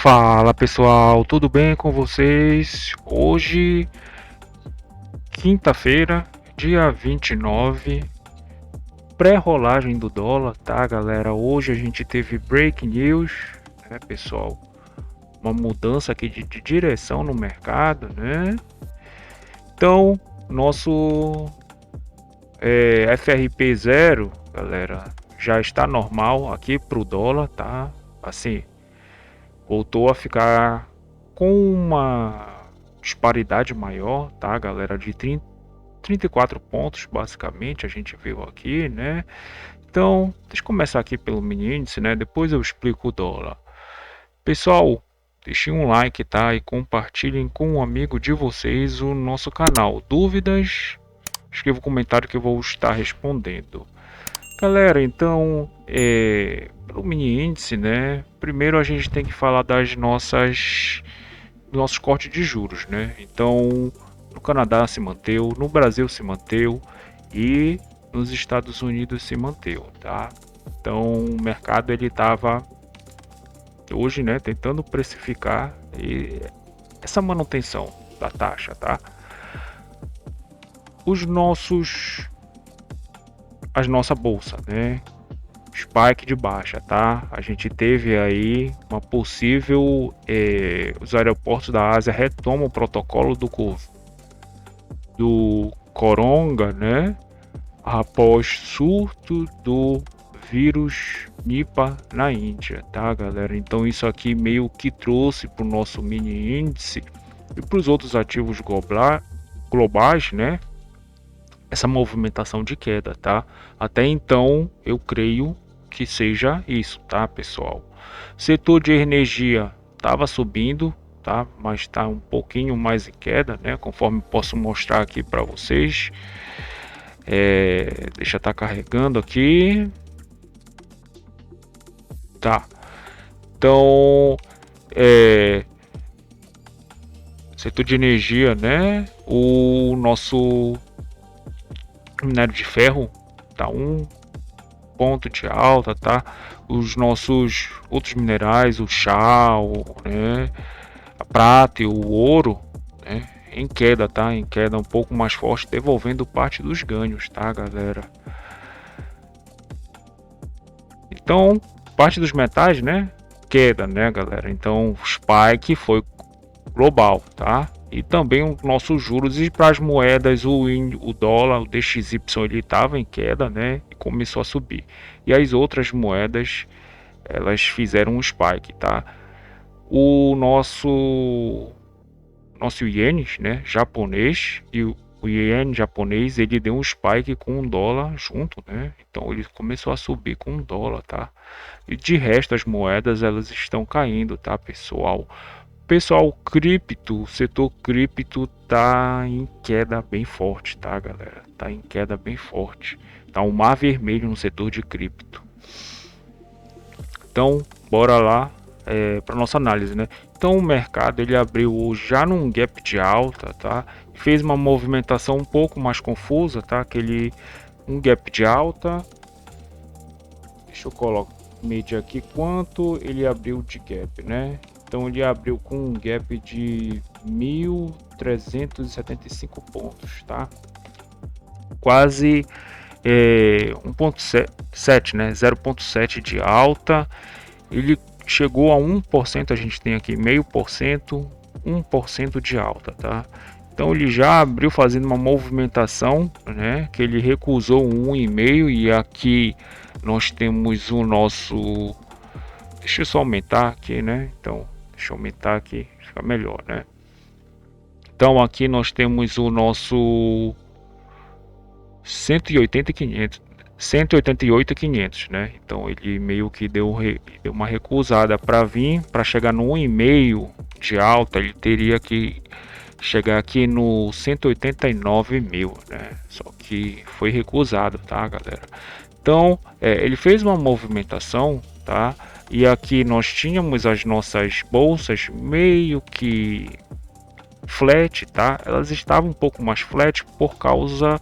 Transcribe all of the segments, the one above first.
Fala pessoal, tudo bem com vocês? Hoje, quinta-feira, dia 29, pré-rolagem do dólar, tá galera? Hoje a gente teve break news, né pessoal? Uma mudança aqui de direção no mercado, né? Então, nosso FRP 0, galera, já está normal aqui pro dólar, tá? Assim, voltou a ficar com uma disparidade maior, tá, galera? De 34 pontos, basicamente, a gente viu aqui, né? Então, deixa eu começar aqui pelo mini índice, né? Depois eu explico o dólar. Pessoal, deixem um like, tá? E compartilhem com um amigo de vocês o nosso canal. Dúvidas? Escreva um comentário que eu vou estar respondendo. Galera, então, pelo mini índice, né? Primeiro a gente tem que falar dos nossos cortes de juros, né? Então, no Canadá se manteve, no Brasil se manteve e nos Estados Unidos se manteve, tá? Então, o mercado ele estava hoje, né, tentando precificar essa manutenção da taxa, tá? A nossa bolsa, né? Spike de baixa, tá? A gente teve aí uma possível, os aeroportos da Ásia retomam o protocolo do coronga, né? Após surto do vírus Nipah na Índia, tá, galera? Então isso aqui meio que trouxe para o nosso mini índice e para os outros ativos globais, né? Essa movimentação de queda, tá? Até então eu creio que seja isso, tá, pessoal? Setor de energia estava subindo, tá? Mas está um pouquinho mais em queda, né? Conforme posso mostrar aqui para vocês. Deixa estar carregando aqui, tá? Então, setor de energia, né? O nosso minério de ferro tá um ponto de alta, tá? Os nossos outros minerais, o chal, né? A prata e o ouro, né? Em queda, tá? Em queda um pouco mais forte, devolvendo parte dos ganhos, tá, galera? Então, parte dos metais, né? Queda, né, galera? Então, o spike foi global, tá? E também os nossos juros e para as moedas, o dólar, o DXY, ele estava em queda, né? E começou a subir. E as outras moedas, elas fizeram um spike, tá? O nosso ienes, né, japonês, e o iene japonês, ele deu um spike com um dólar junto, né? Então ele começou a subir com um dólar, tá? E de resto as moedas elas estão caindo, tá, pessoal? Pessoal, o setor cripto tá em queda bem forte, tá, galera? Tá em queda bem forte. Tá um mar vermelho no setor de cripto. Então, bora lá para nossa análise, né? Então, o mercado ele abriu já num gap de alta, tá? Fez uma movimentação um pouco mais confusa, tá? Um gap de alta. Deixa eu colocar medir aqui quanto ele abriu de gap, né? Então ele abriu com um gap de 1.375 pontos, tá? Quase 1.7, né? 0.7 de alta. Ele chegou a 1%, a gente tem aqui meio por cento, 1% de alta, tá? Então ele já abriu fazendo uma movimentação, né? Que ele recusou um 1,5 e aqui nós temos o nosso. Deixa eu só aumentar aqui, né? Então, deixa eu aumentar aqui, fica melhor, né? Então aqui nós temos o nosso 188,500, né? Então ele meio que deu uma recusada para vir, para chegar no 1,5 de alta, ele teria que chegar aqui no 189 mil, né? Só que foi recusado, tá, galera? Então ele fez uma movimentação, tá? E aqui nós tínhamos as nossas bolsas meio que flat, tá? Elas estavam um pouco mais flat por causa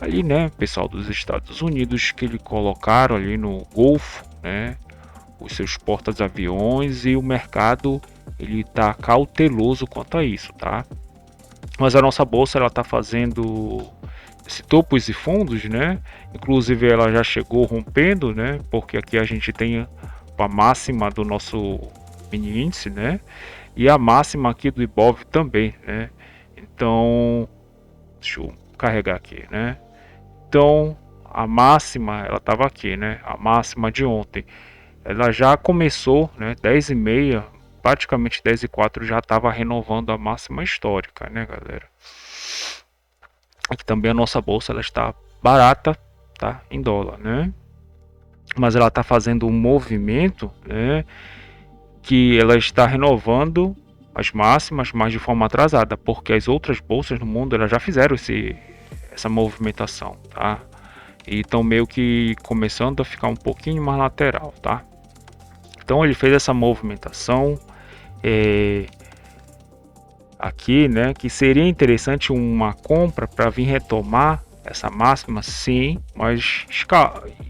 ali, né, pessoal dos Estados Unidos, que ele colocaram ali no Golfo, né? os seus portas-aviões, e o mercado ele está cauteloso quanto a isso, tá? Mas a nossa bolsa ela está fazendo esse topos e fundos, né? Inclusive ela já chegou rompendo, né? Porque aqui a gente tem a máxima do nosso mini índice, né? E a máxima aqui do Ibov também, né? Então, deixa eu carregar aqui, né? Então, a máxima ela estava aqui, né? A máxima de ontem, ela já começou, né? 10h30, praticamente 10h04 já estava renovando a máxima histórica, né, galera? Aqui também a nossa bolsa ela está barata, tá? Em dólar, né? Mas ela está fazendo um movimento, né? Que ela está renovando as máximas, mas de forma atrasada, porque as outras bolsas no mundo elas já fizeram essa movimentação, tá? E estão meio que começando a ficar um pouquinho mais lateral, tá? Então ele fez essa movimentação aqui, né? Que seria interessante uma compra para vir retomar essa máxima, sim, mas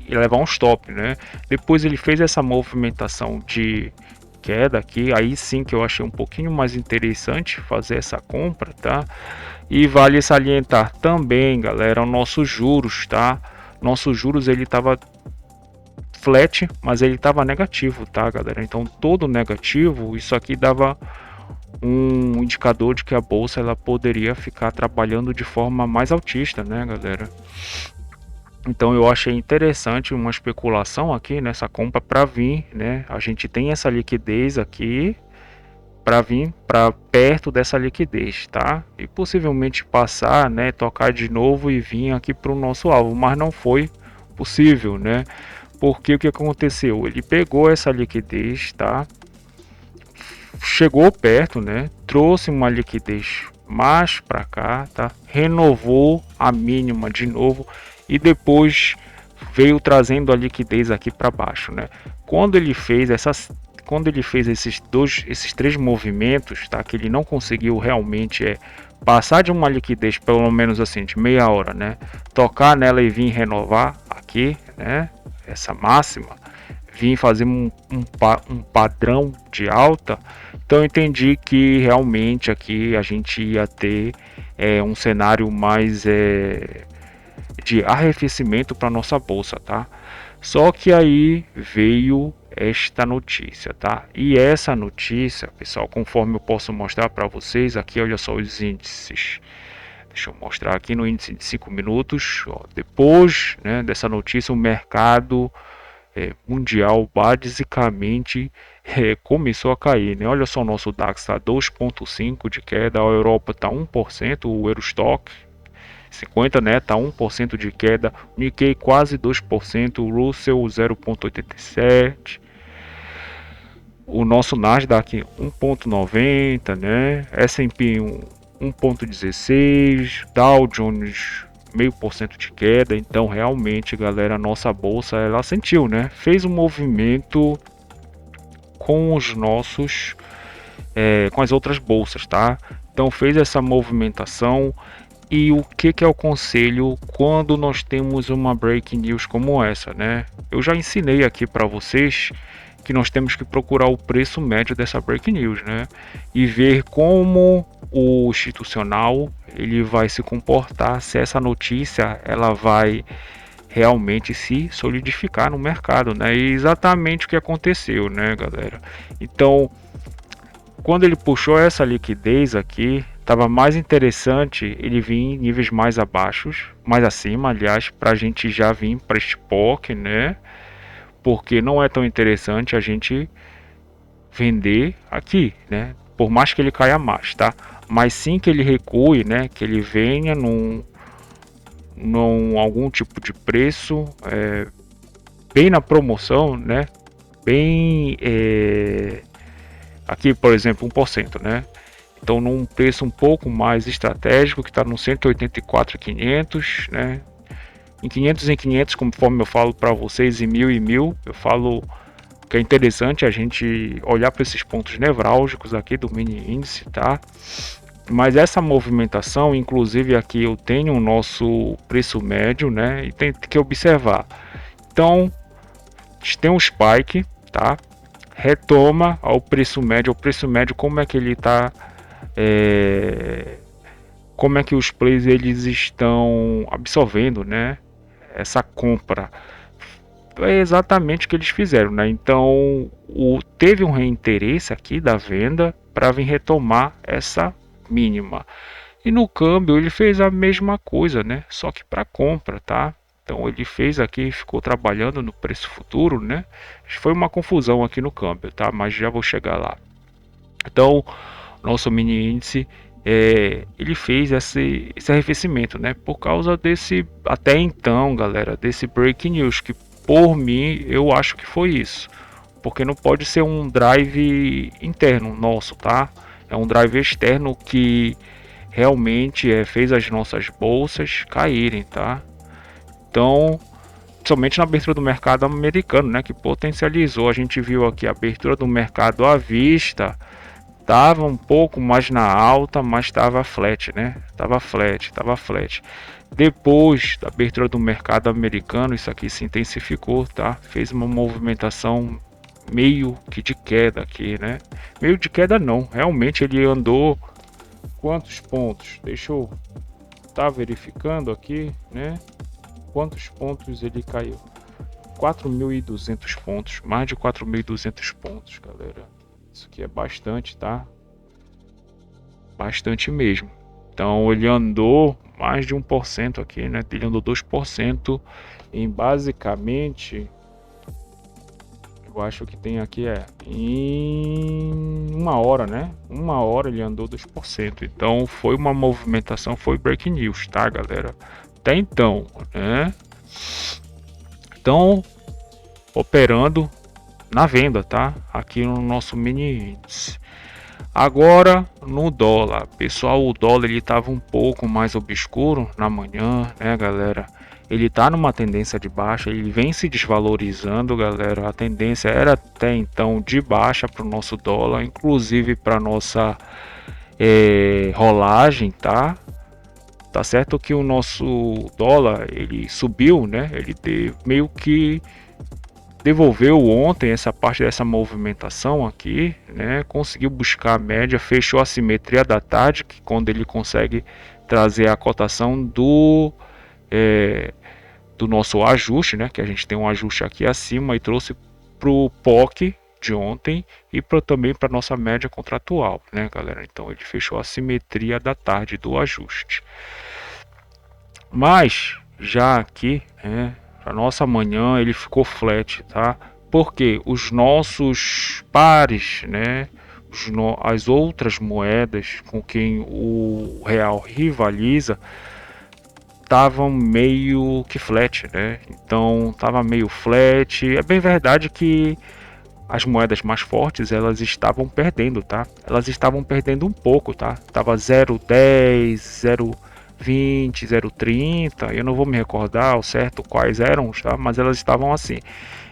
levar um stop, né? Depois ele fez essa movimentação de queda aqui, aí sim que eu achei um pouquinho mais interessante fazer essa compra, tá? E vale salientar também, galera, o nossos juros, tá? Nossos juros ele estava flat, mas ele estava negativo, tá, galera? Então todo negativo, isso aqui dava um indicador de que a bolsa ela poderia ficar trabalhando de forma mais altista, né, galera? Então eu achei interessante uma especulação aqui nessa compra para vir, né? A gente tem essa liquidez aqui para vir para perto dessa liquidez, tá? E possivelmente passar, né, tocar de novo e vir aqui para o nosso alvo, mas não foi possível, né? Porque o que aconteceu? Ele pegou essa liquidez, tá? Chegou perto, né? Trouxe uma liquidez mais para cá, tá? Renovou a mínima de novo e depois veio trazendo a liquidez aqui para baixo, né? Quando ele fez esses três movimentos, tá? Que ele não conseguiu realmente passar de uma liquidez pelo menos assim de meia hora, né? Tocar nela e vir renovar aqui, né? Essa máxima, vir fazer um padrão de alta. Então eu entendi que realmente aqui a gente ia ter um cenário mais de arrefecimento para nossa bolsa, tá? Só que aí veio esta notícia, tá? E essa notícia, pessoal, conforme eu posso mostrar para vocês aqui, olha só os índices. Deixa eu mostrar aqui no índice de 5 minutos. Ó, depois, né, dessa notícia, o mercado mundial basicamente começou a cair, né? Olha só, o nosso DAX está 2,5% de queda, a Europa está 1%, o Eurostock 50, né, tá 1% de queda, o Nikkei quase 2%, o Russell 0,87%, o nosso Nasdaq 1,90, né, S&P 1,16%, Dow Jones 0,5% de queda. Então realmente, galera, a nossa bolsa ela sentiu, né, fez um movimento com os nossos com as outras bolsas, tá? Então fez essa movimentação. E o que é o conselho quando nós temos uma breaking news como essa, né? Eu já ensinei aqui para vocês que nós temos que procurar o preço médio dessa breaking news, né? E ver como o institucional ele vai se comportar, se essa notícia ela vai realmente se solidificar no mercado, né? E exatamente o que aconteceu, né, galera? Então, quando ele puxou essa liquidez aqui, estava mais interessante ele vir em níveis mais abaixo, mais acima, aliás, para a gente já vir para este POC, né? Porque não é tão interessante a gente vender aqui, né? Por mais que ele caia mais, tá? Mas sim que ele recue, né? Que ele venha num algum tipo de preço bem na promoção, né? Bem aqui, por exemplo, 1%, né? Então num preço um pouco mais estratégico, que está no 184,500, né? Em 500 em 500, conforme eu falo para vocês, em 1000 e 1000, eu falo que é interessante a gente olhar para esses pontos nevrálgicos aqui do mini índice, tá? Mas essa movimentação, inclusive aqui eu tenho o nosso preço médio, né? E tem que observar. Então, tem um spike, tá? Retoma ao preço médio. O preço médio, como é que ele tá, como é que os players eles estão absorvendo, né, essa compra. É exatamente o que eles fizeram, né? Então, teve um reinteresse aqui da venda para vir retomar essa mínima. E no câmbio ele fez a mesma coisa, né? Só que para compra, tá? Então ele fez aqui, ficou trabalhando no preço futuro, né? Foi uma confusão aqui no câmbio, tá? Mas já vou chegar lá. Então, nosso mini índice, ele fez esse arrefecimento, né? Por causa desse, até então, galera, desse break news, que por mim eu acho que foi isso, porque não pode ser um drive interno nosso, tá? É um drive externo que realmente fez as nossas bolsas caírem, tá? Então, somente na abertura do mercado americano, né, que potencializou. A gente viu aqui a abertura do mercado à vista, tava um pouco mais na alta, mas estava flat, né? Tava flat. Depois da abertura do mercado americano, isso aqui se intensificou, tá? Fez uma movimentação meio que de queda aqui, né? Meio de queda não, realmente ele andou quantos pontos? Deixa eu estar verificando aqui, né? Quantos pontos ele caiu? 4.200 pontos, mais de 4.200 pontos, galera. Isso aqui é bastante, tá? Bastante mesmo. Então ele andou mais de 1% aqui, né? Ele andou 2% em basicamente, eu acho que tem aqui em uma hora, né? Uma hora ele andou 2%. Então foi uma movimentação, foi break news, tá, galera? Até então, né? Então, operando na venda, tá? Aqui no nosso mini índice. Agora no dólar, pessoal, o dólar ele estava um pouco mais obscuro na manhã, né, galera? Ele tá numa tendência de baixa, ele vem se desvalorizando, galera. A tendência era até então de baixa para o nosso dólar, inclusive para nossa rolagem, tá? Tá certo que o nosso dólar ele subiu, né? Ele meio que devolveu ontem essa parte dessa movimentação aqui, né? Conseguiu buscar a média, fechou a simetria da tarde, que quando ele consegue trazer a cotação do nosso ajuste, né? Que a gente tem um ajuste aqui acima e trouxe para o POC de ontem e também para nossa média contratual, né, galera? Então ele fechou a simetria da tarde do ajuste. Mas já aqui, a nossa manhã ele ficou flat, tá? Porque os nossos pares, né? As outras moedas com quem o real rivaliza estavam meio que flat, né? Então tava meio flat. É bem verdade que as moedas mais fortes elas estavam perdendo, tá? Elas estavam perdendo um pouco, tá? Tava 0,10, 0,20, 0,30. Eu não vou me recordar ao certo quais eram, tá? Mas elas estavam assim.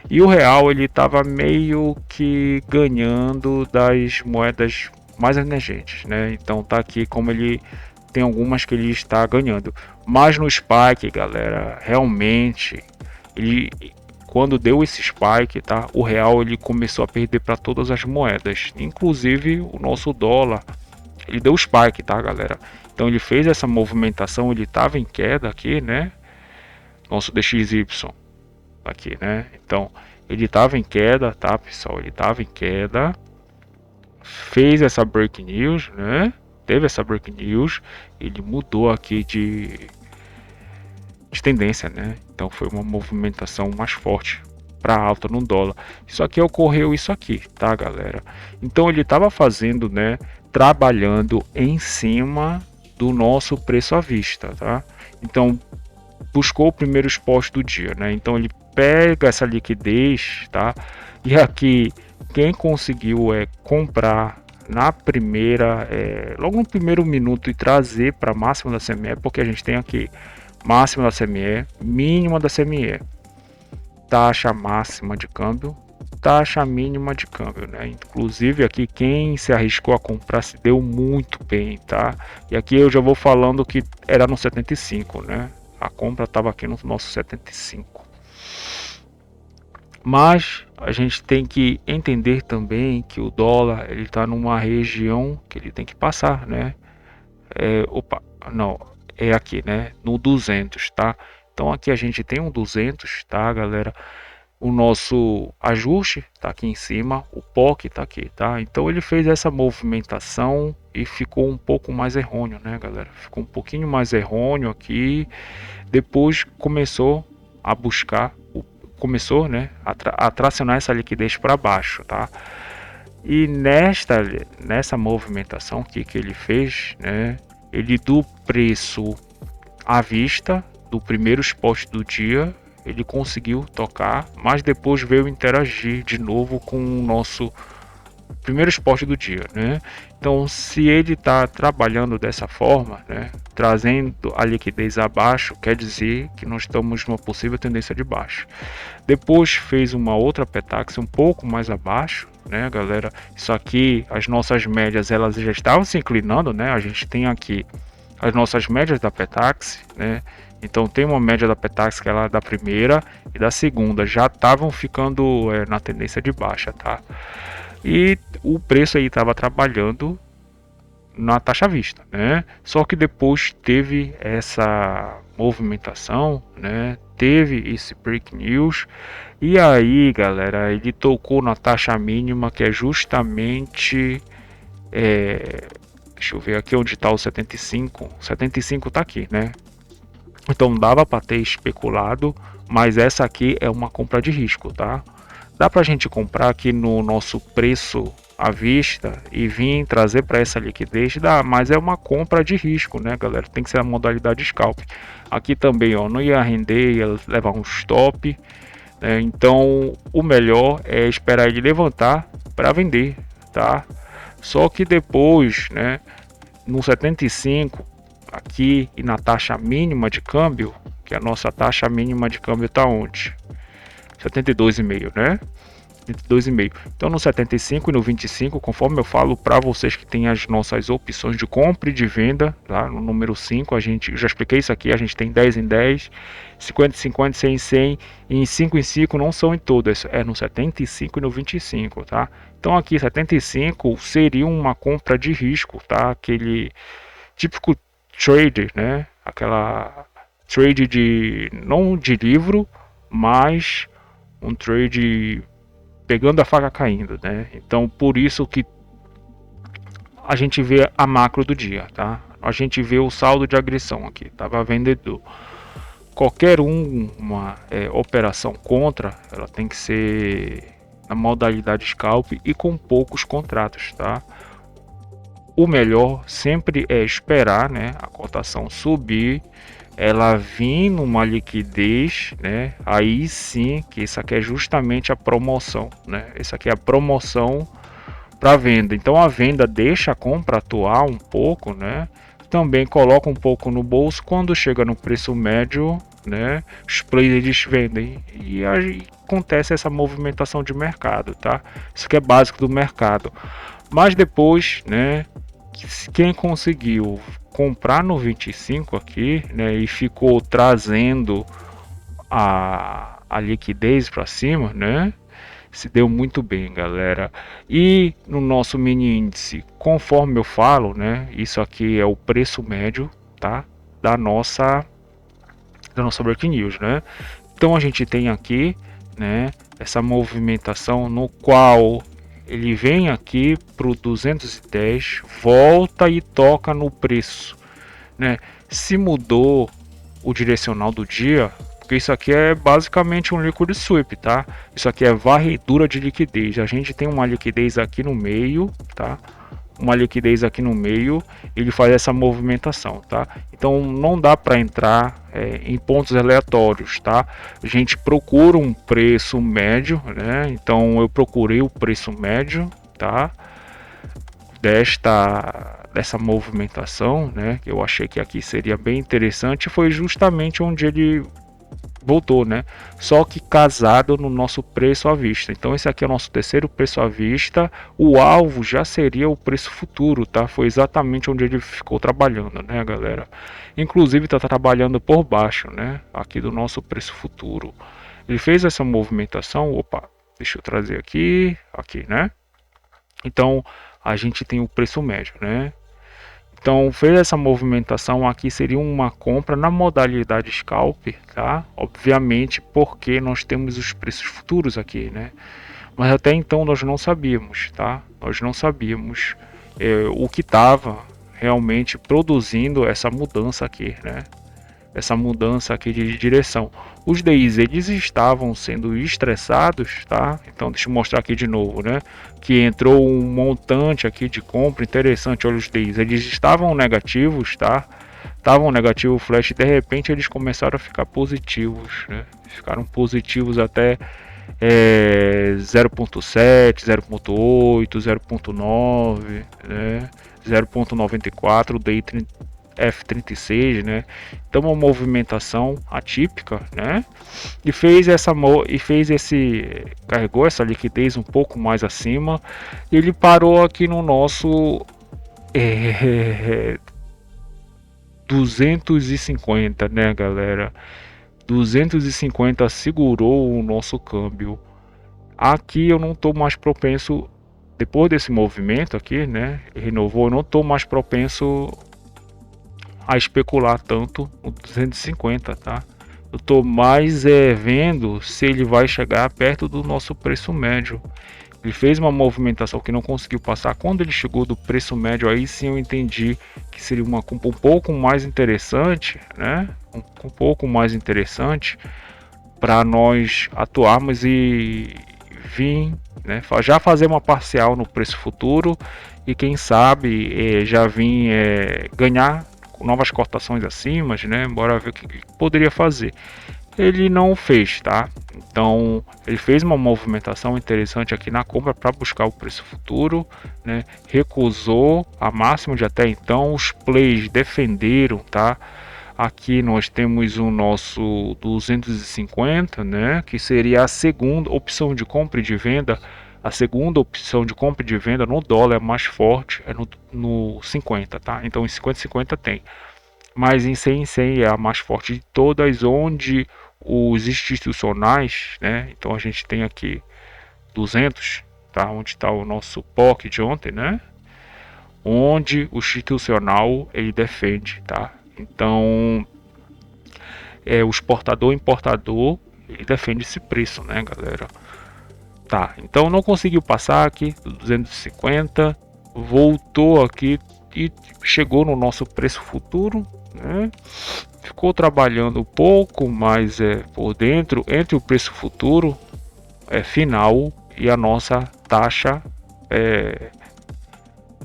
E o real ele estava meio que ganhando das moedas mais emergentes, né? Então tá aqui como ele tem algumas que ele está ganhando. Mas no spike, galera, realmente ele quando deu esse spike, tá? O real ele começou a perder para todas as moedas, inclusive o nosso dólar. Ele deu spike, tá, galera? Então ele fez essa movimentação, ele estava em queda aqui, né? Nosso DXY aqui, né? Então ele estava em queda, tá, pessoal? Ele estava em queda, fez essa break news, né? Teve essa break news, ele mudou aqui de tendência, né? Então foi uma movimentação mais forte para alta no dólar. Isso aqui ocorreu isso aqui, tá, galera? Então ele estava fazendo, né? Trabalhando em cima do nosso preço à vista, tá? Então buscou o primeiro spot do dia, né? Então ele pega essa liquidez, tá? E aqui quem conseguiu comprar na primeira, logo no primeiro minuto e trazer para máxima da CME, porque a gente tem aqui máxima da CME, mínima da CME, taxa máxima de câmbio, taxa mínima de câmbio, né? Inclusive aqui quem se arriscou a comprar se deu muito bem, tá? E aqui eu já vou falando que era no 75, né? A compra estava aqui no nosso 75. Mas a gente tem que entender também que o dólar ele está numa região que ele tem que passar, né? Opa, não, é aqui, né? No 200, tá? Então aqui a gente tem um 200, tá, galera? O nosso ajuste está aqui em cima, o POC está aqui, tá? Então ele fez essa movimentação e ficou um pouco mais errôneo, né, galera? Ficou um pouquinho mais errôneo aqui. Depois começou a buscar, começou, né, a tracionar essa liquidez para baixo, tá? E nessa movimentação que ele fez, né, ele do preço à vista do primeiro spot do dia, ele conseguiu tocar, mas depois veio interagir de novo com o nosso primeiro spot do dia, né? Então, se ele está trabalhando dessa forma, né, trazendo a liquidez abaixo, quer dizer que nós estamos numa possível tendência de baixo. Depois fez uma outra Petax um pouco mais abaixo, né, galera? Isso aqui, as nossas médias, elas já estavam se inclinando, né? A gente tem aqui as nossas médias da Petax, né? Então tem uma média da Petax que ela da primeira e da segunda já estavam ficando na tendência de baixa, tá? E o preço aí estava trabalhando na taxa à vista, né? Só que depois teve essa movimentação, né? Teve esse break news e aí, galera, ele tocou na taxa mínima que é justamente deixa eu ver aqui onde está o 75. 75 está aqui, né? Então dava para ter especulado, mas essa aqui é uma compra de risco, tá? Dá para a gente comprar aqui no nosso preço à vista e vir trazer para essa liquidez, dá, mas é uma compra de risco, né, galera? Tem que ser a modalidade scalp. Aqui também, ó, não ia render, ia levar um stop, né? Então o melhor é esperar ele levantar para vender, tá? Só que depois, né, no 75 aqui e na taxa mínima de câmbio, que a nossa taxa mínima de câmbio está onde? 72,5, né? 72,5. Então no 75 e no 25, conforme eu falo para vocês que tem as nossas opções de compra e de venda, tá? No número 5, a gente já expliquei isso aqui, a gente tem 10 em 10, 50 em 50, 100 em 100 e em 5 em 5 não são em todas, é no 75 e no 25, tá? Então aqui 75 seria uma compra de risco, tá? Aquele típico trade, né? Aquela trade de não de livro, mas um trade pegando a faca caindo, né? Então por isso que a gente vê a macro do dia, tá? A gente vê o saldo de agressão aqui, tava vendedor. Qualquer uma operação contra, ela tem que ser na modalidade scalp e com poucos contratos, tá? O melhor sempre é esperar, né, a cotação subir, ela vir numa liquidez, né? Aí sim, que isso aqui é justamente a promoção, né? Isso aqui é a promoção para venda. Então a venda deixa a compra atuar um pouco, né? Também coloca um pouco no bolso quando chega no preço médio, né? Os players vendem e aí acontece essa movimentação de mercado, tá? Isso aqui é básico do mercado. Mas depois, né? Quem conseguiu comprar no 25 aqui, né, e ficou trazendo a liquidez para cima, né, se deu muito bem, galera. E no nosso mini índice, conforme eu falo, né, isso aqui é o preço médio, tá, da nossa breaking news, né. Então a gente tem aqui, né, essa movimentação no qual ele vem aqui para o 210, volta e toca no preço, né? Se mudou o direcional do dia, porque isso aqui é basicamente um liquid sweep, tá? Isso aqui é varredura de liquidez. A gente tem uma liquidez aqui no meio, tá? Uma liquidez aqui no meio, ele faz essa movimentação, tá? Então não dá para entrar em pontos aleatórios, tá? A gente procura um preço médio, né? Então eu procurei o preço médio, tá? Dessa movimentação, né? Que eu achei que aqui seria bem interessante, foi justamente onde ele voltou, né? Só que casado no nosso preço à vista. Então esse aqui é o nosso terceiro preço à vista. O alvo já seria o preço futuro, tá? Foi exatamente onde ele ficou trabalhando, né, galera? Inclusive está trabalhando por baixo, né? Aqui do nosso preço futuro. Ele fez essa movimentação, opa, deixa eu trazer aqui, né? Então a gente tem o preço médio, né? Então fez essa movimentação aqui, seria uma compra na modalidade scalp, tá? Obviamente porque nós temos os preços futuros aqui, né? Mas até então nós não sabíamos, tá? Nós não sabíamos o que estava realmente produzindo essa mudança aqui, né? Essa mudança aqui de direção. Os DIs eles estavam sendo estressados, tá? Então deixa eu mostrar aqui de novo, né? Que entrou um montante aqui de compra interessante. Olha os DIs, eles estavam negativos, tá? Estavam negativo flash, de repente eles começaram a ficar positivos, né? Ficaram positivos até 0.7, 0.8, 0.9, né? 0.94, o DI F36, né? Então uma movimentação atípica, né? E fez carregou essa liquidez um pouco mais acima. E ele parou aqui no nosso 250, né, galera? 250 segurou o nosso câmbio. Aqui eu não estou mais propenso, depois desse movimento aqui, né? Renovou, eu não estou mais propenso a especular tanto no 250, tá? Eu tô mais vendo se ele vai chegar perto do nosso preço médio. Ele fez uma movimentação que não conseguiu passar. Quando ele chegou do preço médio, aí sim eu entendi que seria uma compra um pouco mais interessante, né? Um pouco mais interessante para nós atuarmos e vir, né? Já fazer uma parcial no preço futuro e quem sabe já vir ganhar novas cotações acima, né? Bora ver o que poderia fazer. Ele não fez, tá? Então ele fez uma movimentação interessante aqui na compra para buscar o preço futuro, né? Recusou a máxima de até então, os plays defenderam, tá? Aqui nós temos o nosso 250, né? Que seria a segunda opção de compra e de venda. A segunda opção de compra e de venda no dólar é mais forte, é no 50, tá? Então em 50 tem. Mas em 100 é a mais forte de todas, onde os institucionais, né? Então a gente tem aqui 200, tá? Onde está o nosso POC de ontem, né? Onde o institucional ele defende, tá? Então o exportador e importador ele defende esse preço, né, galera? Tá, então não conseguiu passar aqui 250, voltou aqui e chegou no nosso preço futuro, né? Ficou trabalhando um pouco mais por dentro entre o preço futuro final e a nossa taxa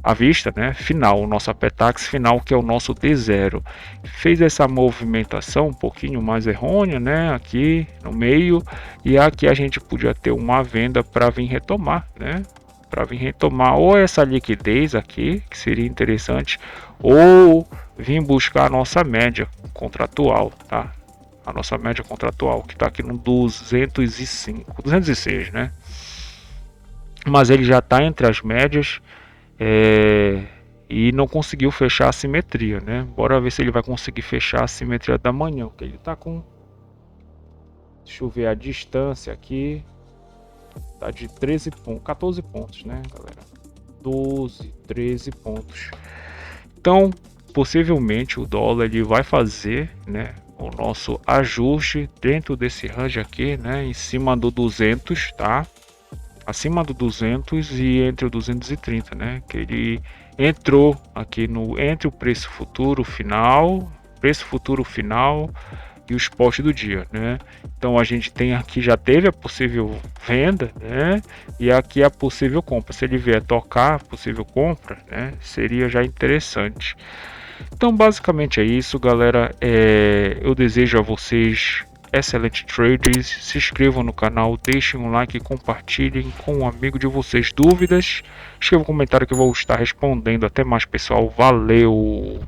à vista, né? Final, nossa Petax final, que é o nosso D0. Fez essa movimentação um pouquinho mais errônea, né? Aqui no meio, e aqui a gente podia ter uma venda para vir retomar, né? Para vir retomar ou essa liquidez aqui, que seria interessante, ou vir buscar a nossa média contratual, tá? A nossa média contratual, que está aqui no 205, 206, né? Mas ele já está entre as médias. E não conseguiu fechar a simetria, né? Bora ver se ele vai conseguir fechar a simetria da manhã, que ele tá com, deixa eu ver a distância aqui, tá de 14 pontos, né, galera? 12, 13 pontos. Então, possivelmente o dólar ele vai fazer, né, o nosso ajuste dentro desse range aqui, né, em cima do 200, tá? Acima do 200 e entre o 230, né? Que ele entrou aqui entre o preço futuro final e o spot do dia, né? Então a gente tem aqui, já teve a possível venda, né? E aqui a possível compra. Se ele vier tocar a possível compra, né? Seria já interessante. Então basicamente é isso, galera. Eu desejo a vocês excelente trades, se inscrevam no canal, deixem um like e compartilhem com um amigo de vocês. Dúvidas, escreva um comentário que eu vou estar respondendo. Até mais, pessoal, valeu!